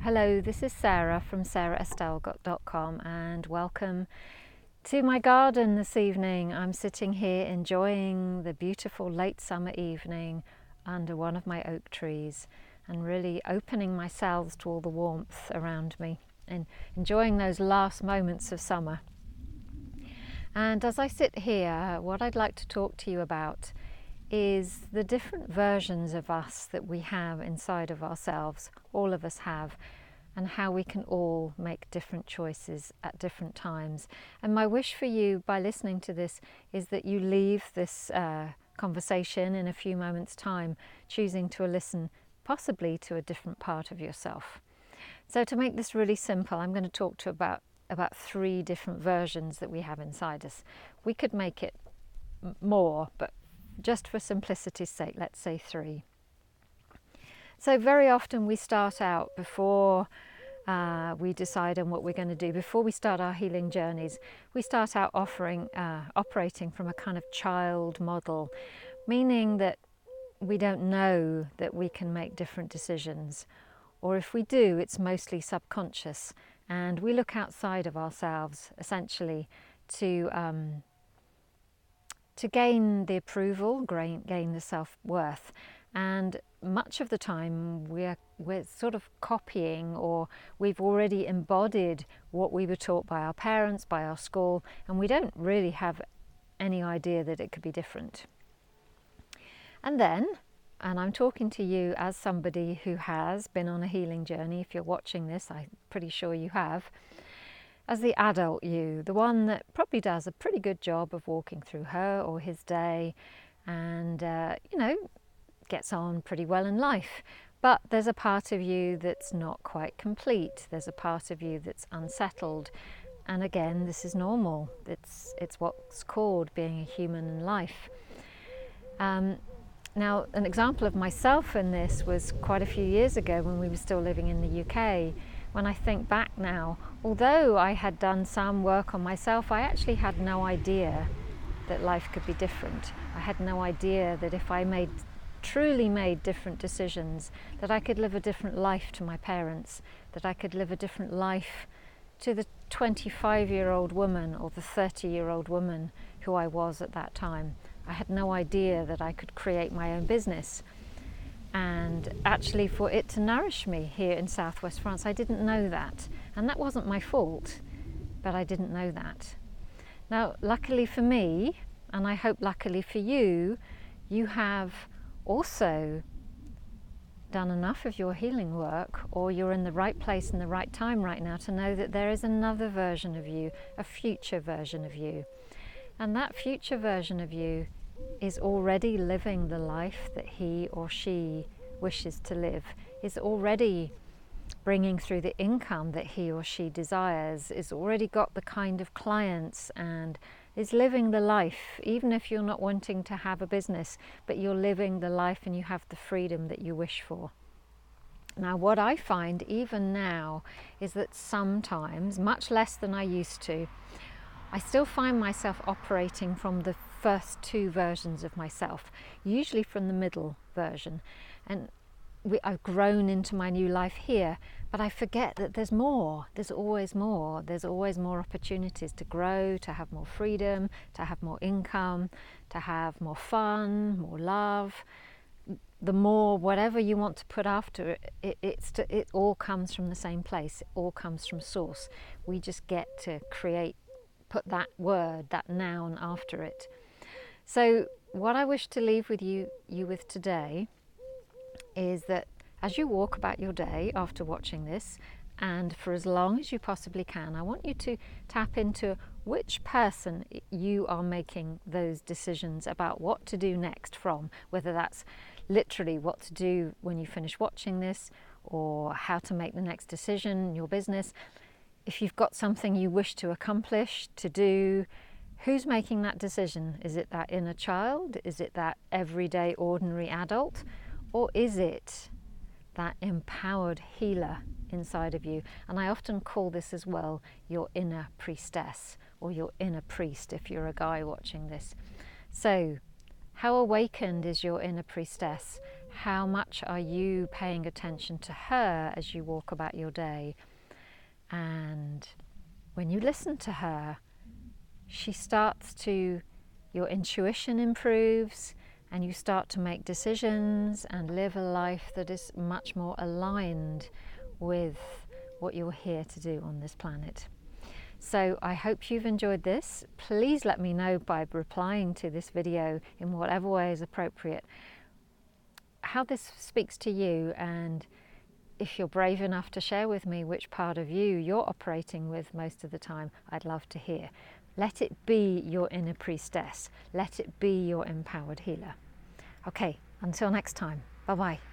Hello, this is Sarah from saraestelle.com and welcome to my garden this evening. I'm sitting here enjoying the beautiful late summer evening under one of my oak trees and really opening myself to all the warmth around me and enjoying those last moments of summer. And as I sit here, what I'd like to talk to you about is the different versions of us that we have inside of ourselves, all of us have, and how we can all make different choices at different times. And my wish for you by listening to this is that you leave this conversation in a few moments' time choosing to listen possibly to a different part of yourself. So to make this really simple, I'm going to talk to about three different versions that we have inside us. We could make it more, but just for simplicity's sake, let's say three. So very often we start out before we decide on what we're going to do, before we start our healing journeys, we start out operating from a kind of child model, meaning that we don't know that we can make different decisions. Or if we do, it's mostly subconscious. And we look outside of ourselves, essentially, to gain the approval, gain the self-worth. And much of the time we're sort of copying, or we've already embodied what we were taught by our parents, by our school, and we don't really have any idea that it could be different. And then, and I'm talking to you as somebody who has been on a healing journey, if you're watching this, I'm pretty sure you have, as the adult you, the one that probably does a pretty good job of walking through her or his day and, gets on pretty well in life. But there's a part of you that's not quite complete. There's a part of you that's unsettled. And again, this is normal. It's what's called being a human in life. Now, an example of myself in this was quite a few years ago when we were still living in the UK. When I think back now, although I had done some work on myself, I actually had no idea that life could be different. I had no idea that if I truly made different decisions, that I could live a different life to my parents, that I could live a different life to the 25-year-old woman or the 30-year-old woman who I was at that time. I had no idea that I could create my own business. And actually for it to nourish me here in southwest France, I didn't know that. And that wasn't my fault, but I didn't know that. Now, luckily for me, and I hope luckily for you, you have also done enough of your healing work, or you're in the right place and the right time right now to know that there is another version of you, a future version of you. And that future version of you is already living the life that he or she wishes to live, is already bringing through the income that he or she desires, is already got the kind of clients, and is living the life, even if you're not wanting to have a business, but you're living the life and you have the freedom that you wish for. Now, what I find even now is that sometimes, much less than I used to, I still find myself operating from the first two versions of myself, usually from the middle version. And I've grown into my new life here, but I forget that there's more. There's always more. There's always more opportunities to grow, to have more freedom, to have more income, to have more fun, more love. The more, whatever you want to put after it, it all comes from the same place. It all comes from source. We just get to put that word, that noun after it. So what I wish to leave with you with today is that as you walk about your day after watching this, and for as long as you possibly can, I want you to tap into which person you are making those decisions about what to do next from, whether that's literally what to do when you finish watching this, or how to make the next decision in your business. If you've got something you wish to accomplish, to do, who's making that decision? Is it that inner child? Is it that everyday ordinary adult? Or is it that empowered healer inside of you? And I often call this as well your inner priestess, or your inner priest if you're a guy watching this. So how awakened is your inner priestess? How much are you paying attention to her as you walk about your day? And when you listen to her, your intuition improves, and you start to make decisions and live a life that is much more aligned with what you're here to do on this planet. So I hope you've enjoyed this. Please let me know by replying to this video in whatever way is appropriate how this speaks to you, and if you're brave enough to share with me which part of you're operating with most of the time, I'd love to hear. Let it be your inner priestess. Let it be your empowered healer. Okay, until next time. Bye-bye.